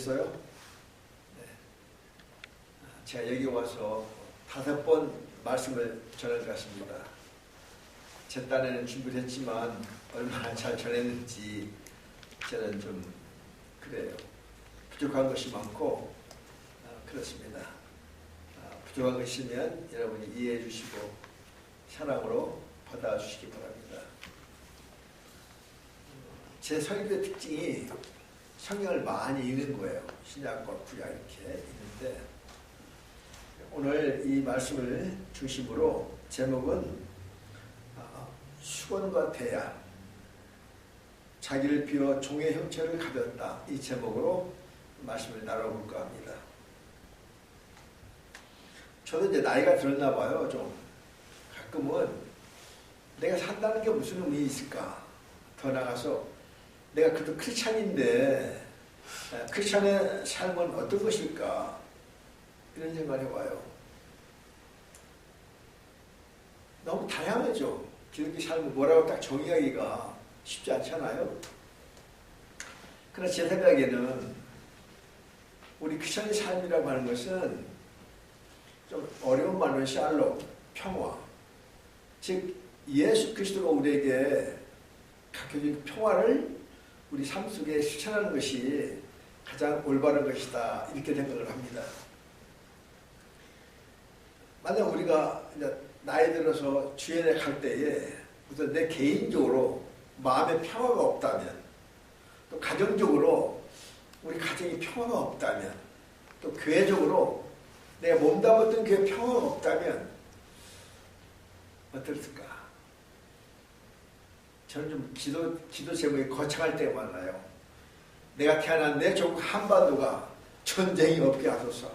준비되셨어요? 네. 제가 여기 와서 5번 말씀을 전할 것 같습니다. 제 딴에는 준비를 했지만 얼마나 잘 전했는지 저는 좀 그래요. 부족한 것이 많고 그렇습니다. 부족한 것이 있으면 여러분이 이해해 주시고 사랑으로 받아주시기 바랍니다. 제 설교의 특징이 성경을 많이 읽는 거예요. 신약과 구약 이렇게 있는데 오늘 이 말씀을 중심으로 제목은 수건과 대야 자기를 비워 종의 형체를 가졌다 이 제목으로 말씀을 나눠볼까 합니다. 저도 이제 나이가 들었나 봐요. 좀 가끔은 내가 산다는 게 무슨 의미 있을까? 더 나가서 내가 그래도 크리스찬인데 크리스찬의 삶은 어떤 것일까? 이런 생각을 해봐요. 너무 다양하죠. 기독교 삶은 뭐라고 딱 정의하기가 쉽지 않잖아요. 그러나 제 생각에는 우리 크리스찬의 삶이라고 하는 것은 좀 어려운 말로 샬롬, 평화. 즉 예수 그리스도가 우리에게 가르쳐준 평화를 우리 삶 속에 실천하는 것이 가장 올바른 것이다 이렇게 생각을 합니다. 만약 우리가 이제 나이 들어서 주연에 갈 때에 우선 내 개인적으로 마음의 평화가 없다면 또 가정적으로 우리 가정이 평화가 없다면 또 교회적으로 내가 몸담았던 교회 평화가 없다면 어떨까? 저는 좀 기도 제목이 거창할 때가 많아요. 내가 태어난 내 조국 한반도가 전쟁이 없게 하소서.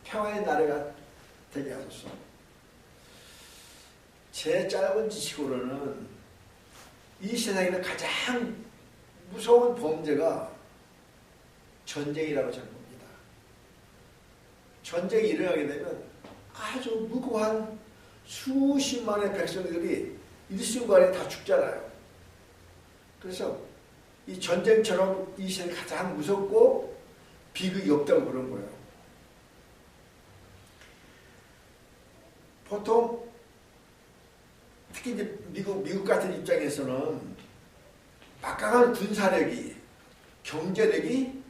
평화의 나라가 되게 하소서. 제 짧은 지식으로는 이 세상에는 가장 무서운 범죄가 전쟁이라고 저는 봅니다. 전쟁이 일어나게 되면 아주 무고한 수십만의 백성들이 일순간에 다 죽잖아요. 그래서 이 전쟁처럼 이 세상이 가장 무섭고 비극이 없다고 그런 거예요. 보통 특히 이제 미국 같은 입장에서는 막강한 군사력이, 경제력이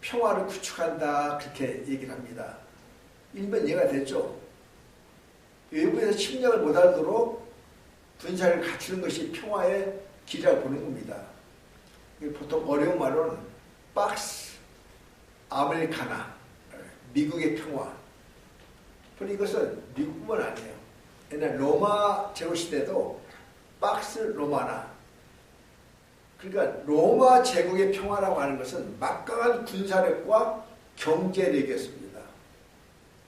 평화를 구축한다 그렇게 얘기를 합니다. 일면 이해가 됐죠? 외부에서 침략을 못하도록 군사를 갖추는 것이 평화의 길이라고 보는 겁니다. 보통 어려운 말로는 박스 아메리카나, 미국의 평화. 그런데 이것은 미국뿐만 아니에요. 옛날 로마 제국 시대도 박스 로마나, 그러니까 로마 제국의 평화라고 하는 것은 막강한 군사력과 경제력이었습니다.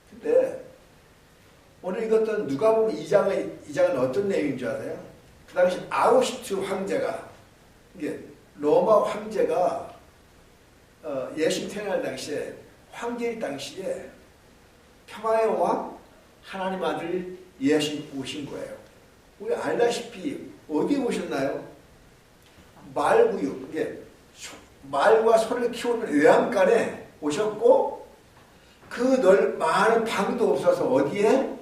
근데 오늘 이것도 누가 보면 2장은 어떤 내용인 줄 아세요? 그 당시 아우구스투스 황제가, 이게 로마 황제가 예수님 태어날 당시에, 황제일 당시에 평화의 왕 하나님 아들 예수님 오신 거예요. 우리 알다시피 어디에 오셨나요? 말구유, 이게 말과 소를 키우는 외양간에 오셨고, 그 많은 방도 없어서 어디에?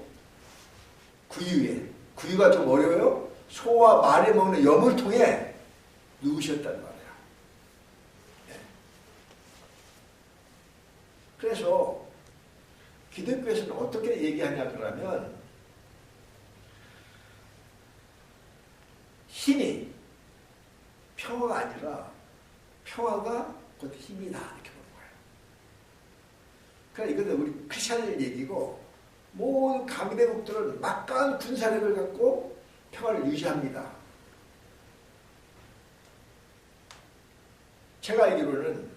구유에. 구유가 좀 어려워요. 소와 말이 먹는 여물통에 누우셨단 말이야. 네. 그래서 기독교에서는 어떻게 얘기하냐 그러면 힘이 평화가 아니라 평화가 곧 힘이다 이렇게 보는 거예요. 그러니까 이것은 우리 크리스천의 얘기고 모든 강대국들은 막강한 군사력을 갖고 평화를 유지합니다. 제가 알기로는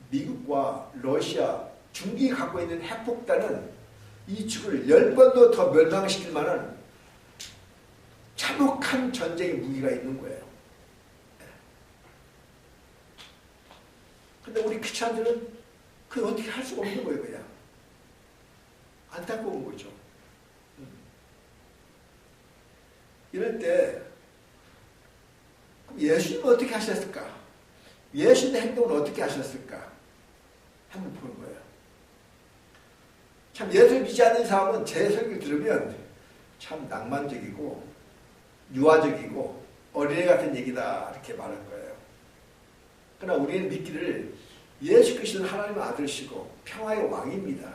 미국과 러시아, 중국이 갖고 있는 핵폭탄은 이 지구를 10번도 더 멸망시킬 만한 참혹한 전쟁의 무기가 있는 거예요. 근데 우리 크리스찬들은 그걸 어떻게 할 수가 없는 거예요, 그냥. 안타까운 거죠. 이럴 때 예수님은 어떻게 하셨을까? 예수님의 행동은 어떻게 하셨을까? 한번 하나님 보는 거예요. 참 예수를 믿지 않는 사람은 제 설교를 들으면 참 낭만적이고 유아적이고 어린애 같은 얘기다 이렇게 말할 거예요. 그러나 우리는 믿기를 예수 그리스도는 하나님의 아들이시고 평화의 왕입니다.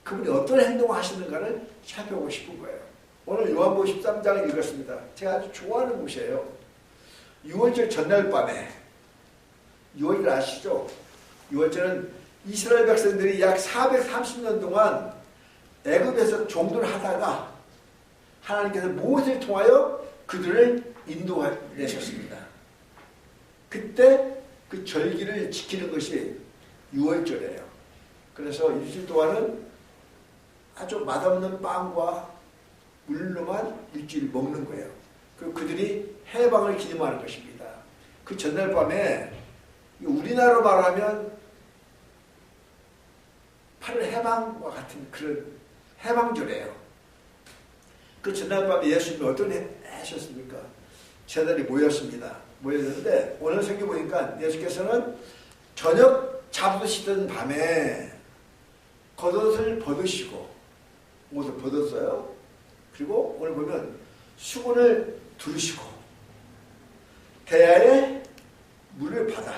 그분이 어떤 행동을 하시는가를 살펴보고 싶은 거예요. 오늘 요한복음 13장을 읽었습니다. 제가 아주 좋아하는 곳이에요. 6월절 전날 밤에 6월절 아시죠? 6월절은 이스라엘 백성들이 약 430년 동안 애굽에서 종들을 하다가 하나님께서 모세를 통하여 그들을 인도하셨습니다. 그때 그 절기를 지키는 것이 6월절이에요. 그래서 일주일 동안은 아주 맛없는 빵과 물로만 일주일 먹는 거예요. 그리고 그들이 해방을 기념하는 것입니다. 그 전날 밤에 우리나라로 말하면 8월 해방과 같은 그런 해방절이에요. 그 전날 밤에 예수님이 어떤 하셨습니까? 제자들이 모였는데 오늘 성경 보니까 예수께서는 저녁 잡수시던 밤에 겉옷을 벗으시고 옷을 벗었어요. 그리고 오늘 보면 수건을 두르시고 대야에 물을 받아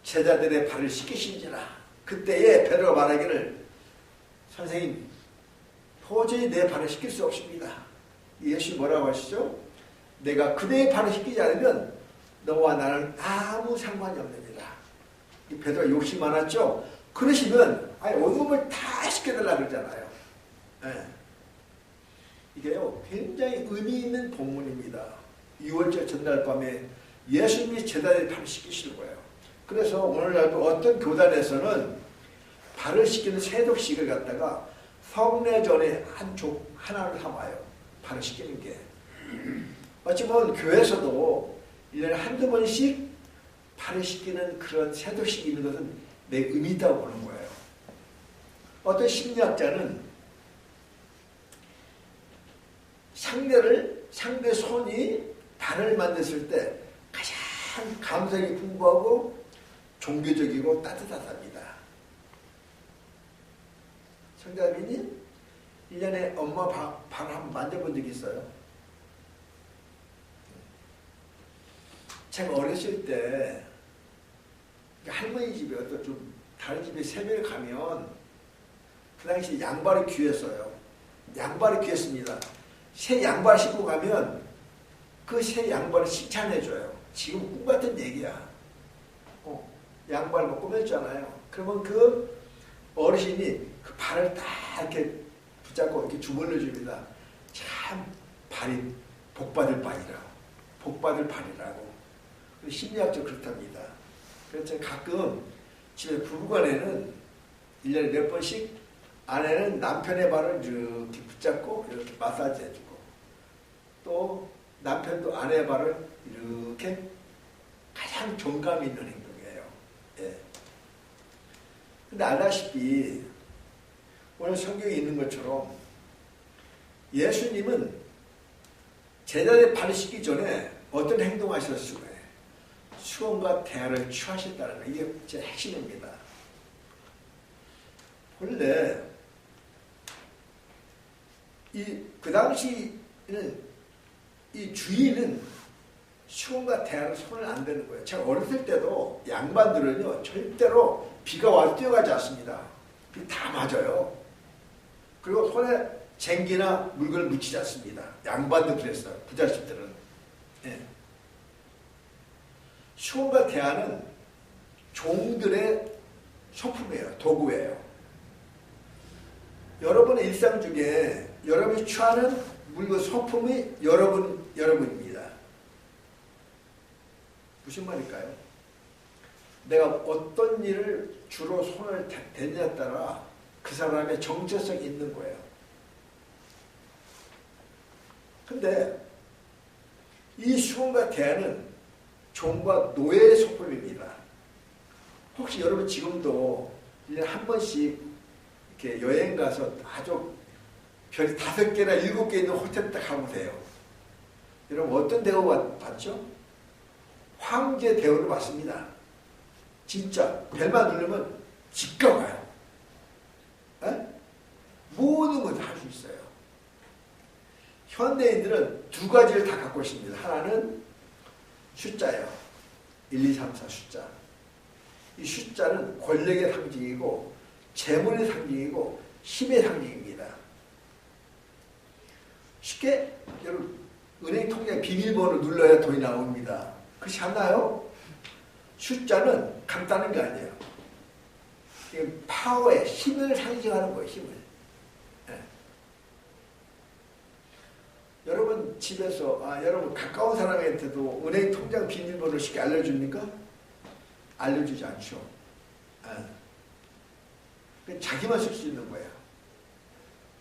제자들의 발을 씻기신지라. 그때에 베드로가 말하기를 선생님 도저히 내 발을 씻길 수 없습니다. 예수님 뭐라고 하시죠? 내가 그대의 발을 씻기지 않으면 너와 나는 아무 상관이 없느니라. 이 베드로가 욕심 많았죠? 그러시면 온몸을 다 씻겨달라 그러잖아요. 네. 이게요 굉장히 의미 있는 본문입니다. 6월절 전날 밤에 예수님이 제자들의 발을 씻기시는 거예요. 그래서 오늘날도 어떤 교단에서는 발을 씻기는 세독식을 갖다가 성례 전에 하나를 삼아요. 발을 씻기는 게. 어찌 보면 교회에서도 1년에 한두 번씩 발을 씻기는 그런 세독식이 있는 것은 내 의미 있다고 보는 거예요. 어떤 심리학자는 상대 손이 발을 만졌을 때 가장 감성이 풍부하고 종교적이고 따뜻하답니다. 성자님이 1년에 엄마 발을 한번 만져본 적이 있어요. 제가 어렸을 때 할머니 집에 어떤 좀 다른 집에 새벽에 가면 그 당시 양발이 귀했어요. 양발이 귀했습니다. 새 양발 신고 가면 그 새 양발을 칭찬해줘요. 지금 꿈 같은 얘기야. 양발 뭐 꾸몄잖아요. 그러면 그 어르신이 그 발을 딱 이렇게 붙잡고 이렇게 주물러 줍니다. 참 발이 복받을 발이라고. 복받을 발이라고. 심리학적으로 그렇답니다. 그래서 가끔 집에 부부간에는 1년에 몇 번씩 아내는 남편의 발을 이렇게 붙잡고 이렇게 마사지 해주고 또 남편도 아내의 발을 이렇게 가장 정감 있는 행동이에요. 예. 근데 알다시피 오늘 성경에 있는 것처럼 예수님은 제자들의 발을 씻기 전에 어떤 행동을 하셨을까요? 수건과 대야를 취하셨다는 거. 이게 제 핵심입니다. 원래 그 당시에는 이 주인은 수건과 대야로 손을 안 대는 거예요. 제가 어렸을 때도 양반들은요 절대로 비가 와도 뛰어가지 않습니다. 비 다 맞아요. 그리고 손에 쟁기나 물건을 묻히지 않습니다. 양반들 그랬어요. 부잣집들은. 예. 수건과 대야는 종들의 소품이에요. 도구예요. 여러분의 일상 중에 여러분이 취하는 물건 소품이 여러분입니다. 무슨 말일까요? 내가 어떤 일을 주로 손을 대냐에 따라 그 사람의 정체성이 있는 거예요. 근데 이 수건과 대야는 종과 노예의 소품입니다. 혹시 여러분 지금도 1년에 한 번씩 이렇게 여행 가서 아주 별이 5개나 7개 있는 호텔 딱 가보세요. 여러분 어떤 대우 받죠? 황제 대우를 받습니다. 진짜 벨만 누르면 직각 와요. 에? 모든 걸 다 할 수 있어요. 현대인들은 두 가지를 다 갖고 있습니다. 하나는 숫자예요. 1, 2, 3, 4 숫자. 이 숫자는 권력의 상징이고 재물의 상징이고 힘의 상징입니다. 쉽게 여러분 은행 통장 비밀번호 눌러야 돈이 나옵니다. 그렇지 않나요? 숫자는 간단한 게 아니에요. 이게 파워의 힘을 상징하는 거예요. 힘을. 네. 여러분 집에서 여러분 가까운 사람한테도 은행 통장 비밀번호 쉽게 알려줍니까? 알려주지 않죠. 자기만 쓸 수 있는 거예요.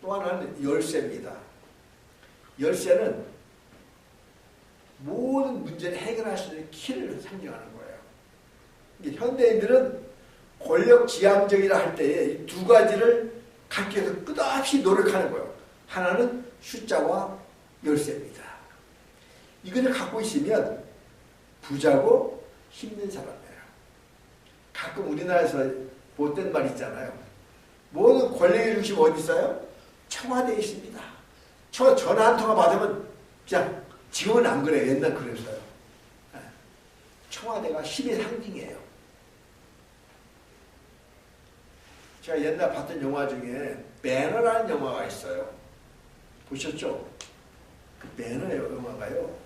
또 하나는 열쇠입니다. 열쇠는 모든 문제를 해결할 수 있는 키를 상징하는 거예요. 현대인들은 권력지향적이라 할 때에 이 두 가지를 갖기 위해서 끝없이 노력하는 거예요. 하나는 숫자와 열쇠입니다. 이것을 갖고 있으면 부자고 힘든 사람이에요. 가끔 우리나라에서 못된 말 있잖아요. 모든 권력의 중심 어디 있어요? 청와대에 있습니다. 전화 한 통화 받으면 그냥 지금은 안 그래요. 옛날 그랬어요. 청와대가 힘의 상징이에요. 제가 옛날 봤던 영화 중에 매너라는 영화가 있어요. 보셨죠? 그 매너 영화가요.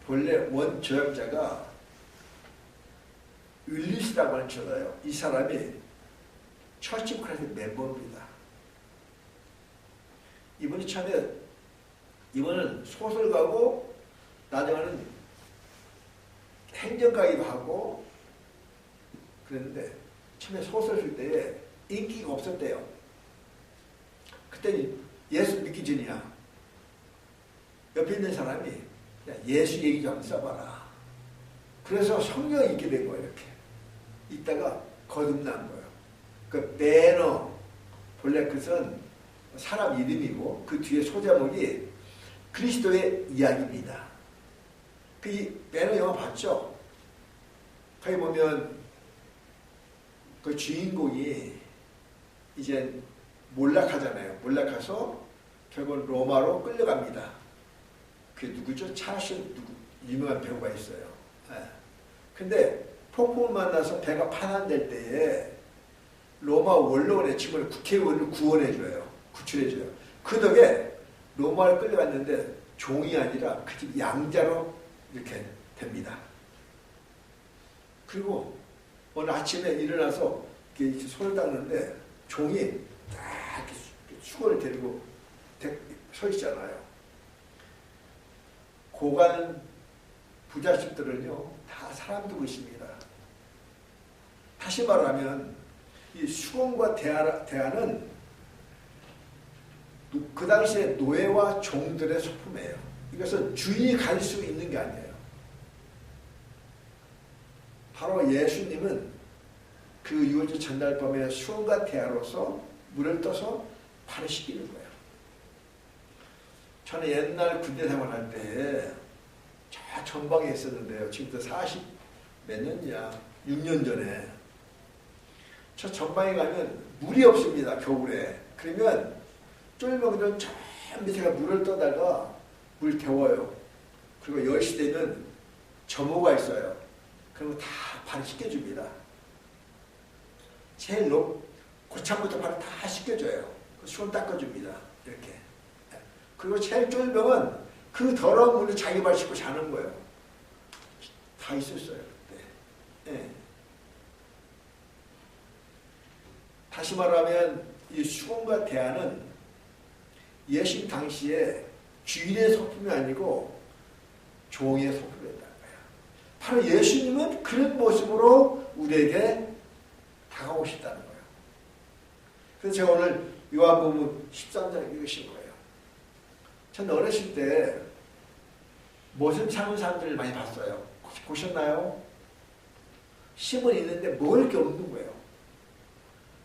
본래 원 조약자가 윌리스라고 하는 저자예요. 이 사람이 처치 클래스 멤버입니다. 이번은 소설가고 나중에는 행정가이기도 하고 그랬는데 처음에 소설 쓸 때에 인기가 없었대요. 그때 예수 믿기 전이야. 옆에 있는 사람이 야, 예수 얘기 좀 써봐라. 그래서 성경이 있게 된 거예요. 이렇게 있다가 거듭난 거예요. 그 배너 본래 그것은 사람 이름이고 그 뒤에 소제목이 그리스도의 이야기입니다. 그 배너 영화 봤죠? 거기 보면 그 주인공이 이제 몰락하잖아요. 몰락해서 결국 로마로 끌려갑니다. 그게 누구죠? 찰스 유명한 배우가 있어요. 근데 폭풍을 만나서 배가 파난될 때에 로마 원로원의 침을 국회의원을 구원해줘요. 구출해줘요. 그 덕에 로마를 끌려갔는데 종이 아니라 그 집 양자로 이렇게 됩니다. 그리고 어느 아침에 일어나서 이렇게 손을 닦는데 종이 딱 수건을 데리고 서 있잖아요. 고관 부자식들은요 다 사람들고 있습니다. 다시 말하면 이 수건과 대화는 그 당시에 노예와 종들의 소품이에요. 이것은 주인이 가질 수 있는 게 아니에요. 바로 예수님은 그 유월절 전날 밤에 수건과 대화로서 물을 떠서 발을 씻기는 거예요. 저는 옛날 군대 생활할 때 저 전방에 있었는데요. 지금부터 40 몇 년이야. 6년 전에. 저 전방에 가면 물이 없습니다. 겨울에. 그러면 쫄병들은 저 밑에가 물을 떠다가 물 데워요. 그리고 10시 되면 점호가 있어요. 그러면 다 발을 씻겨줍니다. 제일 고창부터 발을 다 씻겨줘요. 수건 닦아줍니다. 이렇게. 그리고 제일 쫄병은 그 더러운 물로 자기 발 씻고 자는 거예요. 다 있었어요. 그때. 네. 다시 말하면 이 수건과 대화는 예수님 당시에 주인의 소품이 아니고 종의 소품이었다는 거예요. 바로 예수님은 그런 모습으로 우리에게 다가오셨다는 거예요. 그래서 제가 오늘 요한복음 13장 읽으신 거예요. 저는 어렸을 때 모습 참은 사람들을 많이 봤어요. 혹시 보셨나요? 심은 있는데 먹을 게 없는 거예요.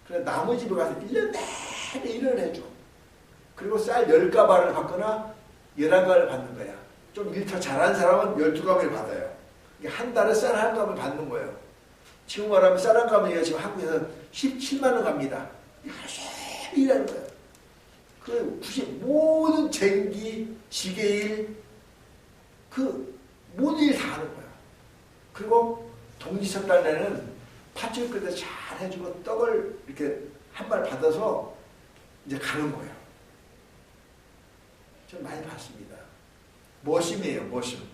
그래서 나무 집에 가서 1년 내내 일을 해줘. 그리고 쌀 10가발을 받거나 11가발을 받는 거야. 좀 일 더 잘하는 사람은 12가발을 받아요. 한 달에 쌀 한 가발 받는 거예요. 지금 말하면 쌀한 가마니가 지금 한국에서 17만 원 갑니다. 열심히 일하는 거예요. 그 모든 쟁기, 지게일, 그 모든 일 다 하는 거예요. 그리고 동지석달 내는 팥죽 끓여 잘 해주고 떡을 이렇게 한 발 받아서 이제 가는 거예요. 좀 많이 봤습니다. 모심이에요, 모심.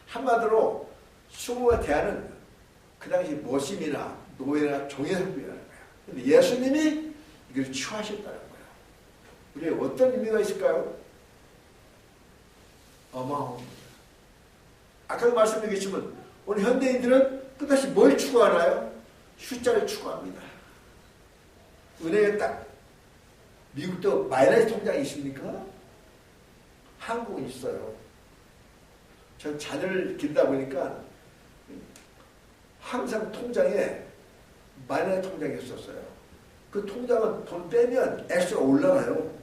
한마디로 수고와 대하는 그 당시 모심이나 노예나 종의 성분이라는 거예요. 근데 예수님이 이걸 취하셨다는 거예요. 우리에 어떤 의미가 있을까요? 어마어마합니다. 아까도 말씀드렸지만 오늘 현대인들은 또다시 뭘 추구하나요? 숫자를 추구합니다. 은행에 딱 미국도 마이너스 통장이 있습니까? 한국은 있어요. 전 자녀를 길다 보니까 항상 통장에 마이너스 통장이 있었어요. 그 통장은 돈 빼면 액수가 올라가요.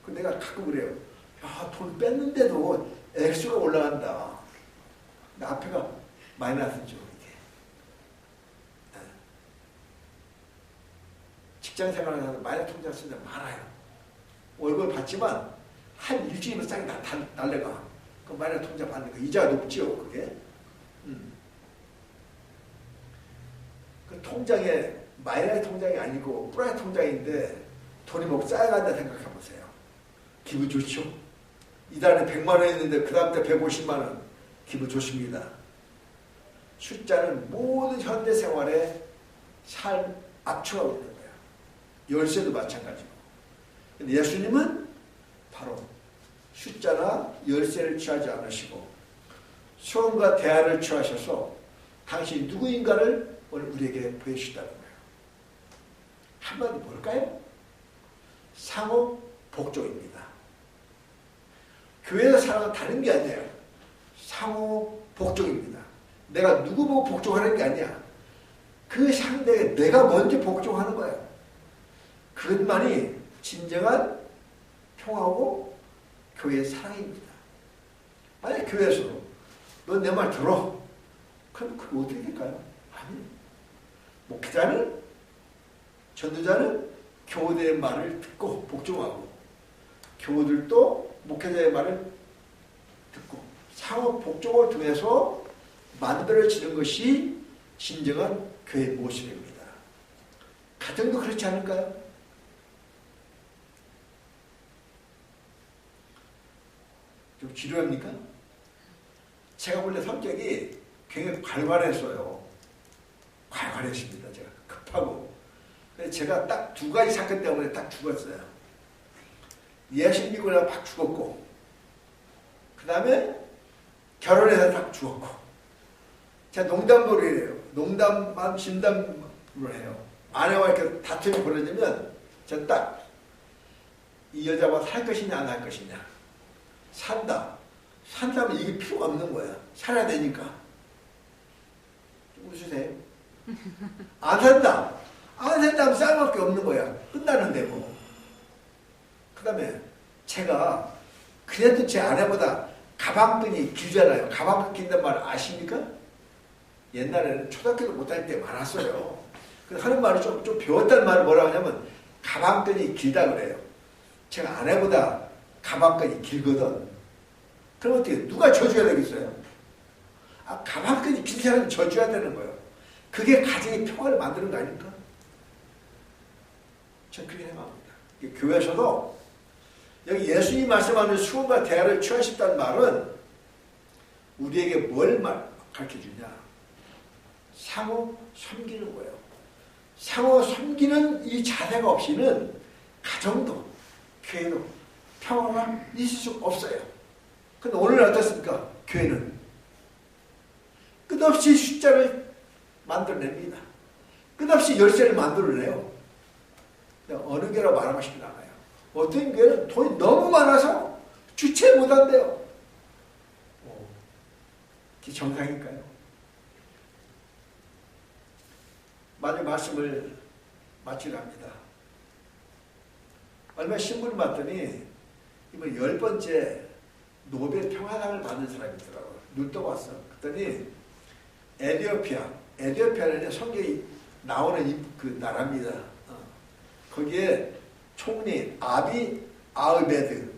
그 내가 가끔 그래요. 야, 돈 뺐는데도 액수가 올라간다. 근데 앞에가 마이너스죠, 이게. 직장 생활하는 마이너스 통장 쓰는 데 많아요. 월급을 받지만 한 일주일은 싹이 다 날려가. 그 마이너스 통장 받는 거 이자가 높죠, 그게. 그 통장에 마이너스 통장이 아니고 플러스 통장인데 돈이 뭐 쌓여간다 생각해 보세요. 기분 좋죠? 이달에 100만 원 했는데 그 다음 때 150만 원. 기분 좋습니다. 숫자는 모든 현대 생활에 잘 압축하고 있는 거예요. 열쇠도 마찬가지고. 근데 예수님은 바로 숫자나 열쇠를 취하지 않으시고 수험과 대화를 취하셔서 당신이 누구인가를 오늘 우리에게 보여주셨다는 거예요. 한마디 뭘까요? 상호 복종입니다. 교회에서 살아가 다른 게 아니에요. 상호 복종입니다. 내가 누구 보고 복종하는 게 아니야. 그 상대에 내가 먼저 복종하는 거예요. 그것만이 진정한 평화고 교회의 사랑입니다. 만약 교회에서 너 내 말 들어. 그럼 그게 어떻게 될까요? 아니. 목회자는 전도자는 교우들의 말을 듣고 복종하고 교우들도 목회자의 말을 듣고 상호 복종을 통해서 만들어지는 것이 진정한 교회의 모습입니다. 가정도 그렇지 않을까요? 좀 지루합니까? 제가 원래 성격이 굉장히 활발했어요. 활발했습니다. 제가 급하고. 그래서 제가 딱 두 가지 사건 때문에 딱 죽었어요. 예수 믿고 나서 막 죽었고 그 다음에 결혼해서 딱 죽었고 제가 농담으로 해요. 농담만 진담으로 해요. 아내와 이렇게 다툼이 벌어지면 전 딱 이 여자와 살 것이냐 안 할 것이냐 산다. 산다면 이게 필요가 없는 거야. 살아야 되니까. 좀 웃으세요. 안 산다. 안 산다면 쌀밖에 없는 거야. 끝나는데 뭐. 그 다음에 제가 그래도 제 아내보다 가방끈이 길잖아요. 가방끈 긴단 말 아십니까? 옛날에는 초등학교도 못 다닐 때 많았어요. 그래서 하는 말을 좀 배웠다는 말을 뭐라고 하냐면 가방끈이 길다 그래요. 제가 아내보다 가방끈이 길거든. 그럼 어떻게 누가 져줘야 되겠어요? 가방끈이 긴 사람이 져줘야 되는 거예요. 그게 가정의 평화를 만드는 거 아닙니까? 저는 그렇게 생각합니다. 교회에서도 여기 예수님이 말씀하는 수험과 대화를 취하셨다는 말은 우리에게 뭘 가르쳐주냐? 상호 섬기는 거예요. 상호 섬기는 이 자세가 없이는 가정도 교회도 평화가 있을 수 없어요. 근데 오늘은 어떻습니까? 교회는 끝없이 숫자를 만들어냅니다. 끝없이 열쇠를 만들어내요. 어느 교회라고 말하고 싶진 않아요. 어떤 교회는 돈이 너무 많아서 주체 못한대요. 그게 정상일까요? 마지막 말씀을 마치려 합니다. 얼마 신문을 봤더니 이번 10번째 노벨 평화상을 받은 사람이 있더라고요. 눈 떠봤어. 그랬더니 에디오피아는 성경에 나오는 그 나라입니다. 거기에 총리 아비 아흐메드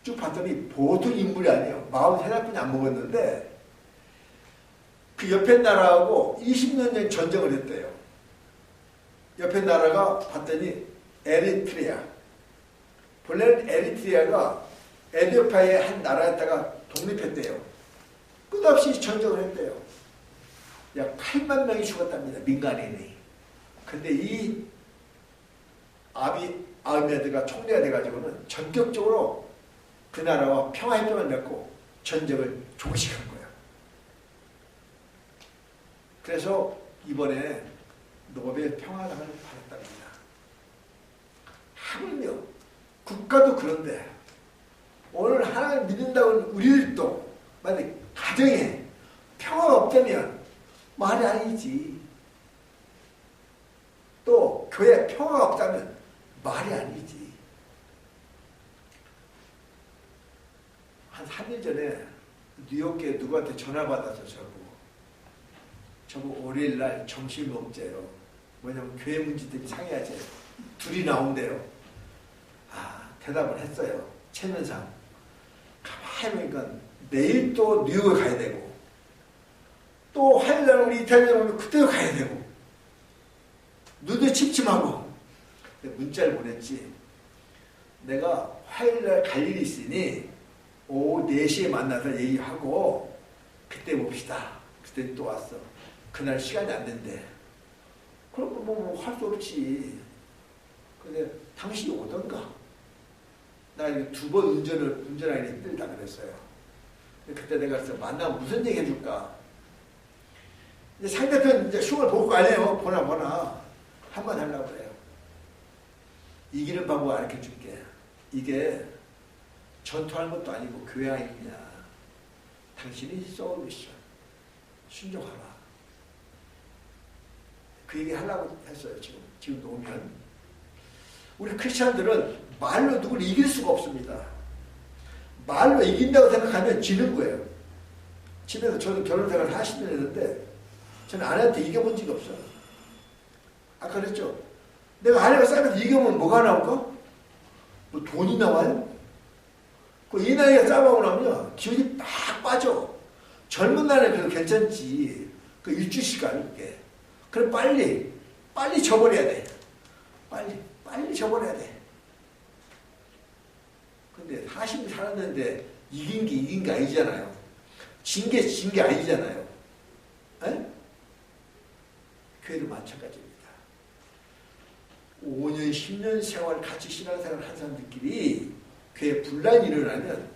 쭉 봤더니 보통 인물이 아니에요. 43살뿐이 안 먹었는데 그 옆에 나라하고 20년 전 전쟁을 했대요. 옆에 나라가 봤더니 에리트리아. 본래는 에리트리아가 에디오피아의 한 나라였다가 독립했대요. 끝없이 전쟁을 했대요. 약 8만 명이 죽었답니다. 민간인이. 근데 이 아비 아흐메드가 총리가 돼가지고는 전격적으로 그 나라와 평화협정을 맺고 전쟁을 종식한 거예요. 그래서 이번에 노벨 평화상을 받았답니다. 하물며 국가도 그런데 오늘 하나님을 믿는다고 우리들도 만약에 가정에 평화가 없다면 말이 아니지. 또 교회에 평화가 없다면 말이 아니지. 한 3일 전에 뉴욕에 누구한테 전화 받아서 저보고 월요일날 점심 먹재요. 뭐냐면 교회 문제 때문에 상의하재요. 둘이 나온대요. 대답을 했어요. 체면상. 가만히 보니까 내일 또 뉴욕에 가야 되고 또 화요일날 우리 이탈리아 오면 그때도 가야 되고 눈도 침침하고 문자를 보냈지. 내가 화요일날 갈 일이 있으니 오후 4시에 만나서 얘기하고 그때 봅시다. 그때 또 왔어. 그날 시간이 안 된대. 그럼 뭐 할 수 없지. 근데 당신이 오던가. 나 이거 2번 운전하기 힘들다 그랬어요. 그때 내가 그래서 만나면 무슨 얘기 해줄까? 이제 상대편 이제 흉을 볼 거 아니에요. 보나. 한번 하려고 그래요. 이기는 방법 알려 줄게. 이게 전투하는 것도 아니고 교회 아니냐. 당신이 소울 미션. 순종하라. 그 얘기 하려고 했어요. 지금 오면. 우리 크리스찬들은 말로 누구를 이길 수가 없습니다. 말로 이긴다고 생각하면 지는 거예요. 집에서 저도 결혼 생활 40년 했는데 저는 아내한테 이겨본 적이 없어요. 아까 그랬죠? 내가 아내가 싸면서 이겨보면 뭐가 나올까? 뭐 돈이 나와요? 이 나이에 싸우고 나면 기운이 팍 빠져. 젊은 날에 그래도 괜찮지. 그 일주시간 이렇게. 그럼 빨리 져버려야 돼. 빨리 져버려야 돼. 근데 40년 살았는데 이긴 게 아니잖아요. 진 게 아니잖아요. 에? 교회도 마찬가지입니다. 5년, 10년 세월 같이 신앙생활 한 사람들끼리 교회에 분란이 일어나면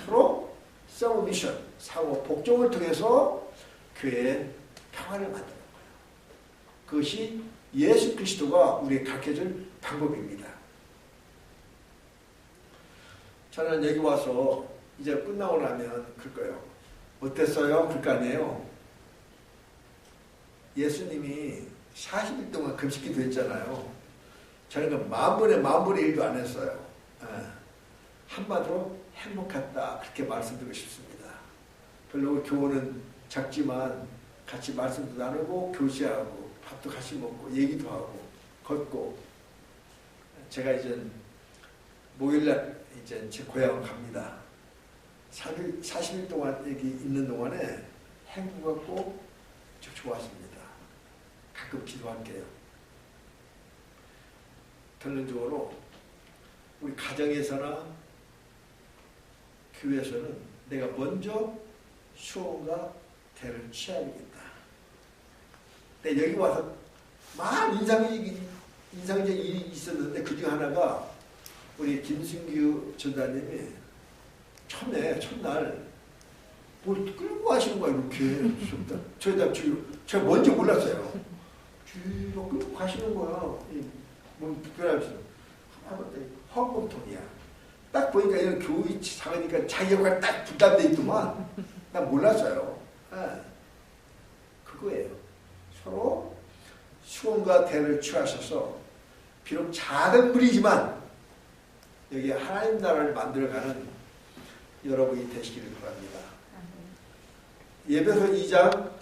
서로 서브미션, 상호 복종을 통해서 교회에 평화를 만드는 거예요. 그것이 예수 그리스도가 우리에게 가르쳐준 방법입니다. 저는 여기 와서 이제 끝나고 나면 그럴 거예요. 어땠어요? 그럴 거 아니에요. 예수님이 40일 동안 금식기도 했잖아요. 저는 그 만분의 1도 안 했어요. 한마디로 행복했다. 그렇게 말씀드리고 싶습니다. 별로 교훈은 작지만 같이 말씀도 나누고 교제하고 밥도 같이 먹고 얘기도 하고 걷고 제가 이제 목요일날 이제 제 고향을 갑니다. 40일 동안 여기 있는 동안에 행복하고 좋았습니다. 가끔 기도할게요. 결론적으로 우리 가정에서나 교회에서는 내가 먼저 수호가 대를 취해야겠다. 근데 여기 와서 많은 인상적인 일이 있었는데 그 중 하나가 우리 김승규 전사님이 첫날 뭘 끌고 가시는 거야 이렇게. 제가 뭔지 몰랐어요. 쭉 끌고 가시는 거야. 뭐 특별하지. 허공통이야. 딱 보니까 이런 교육이 작으니까 자기 역할 딱 부담돼 있더만 난 몰랐어요. 그거예요. 서로 수원과 대를 취하셔서 비록 작은 무리지만 여기 하나님 나라를 만들어가는 여러분이 되시기를 바랍니다. 예배서 2장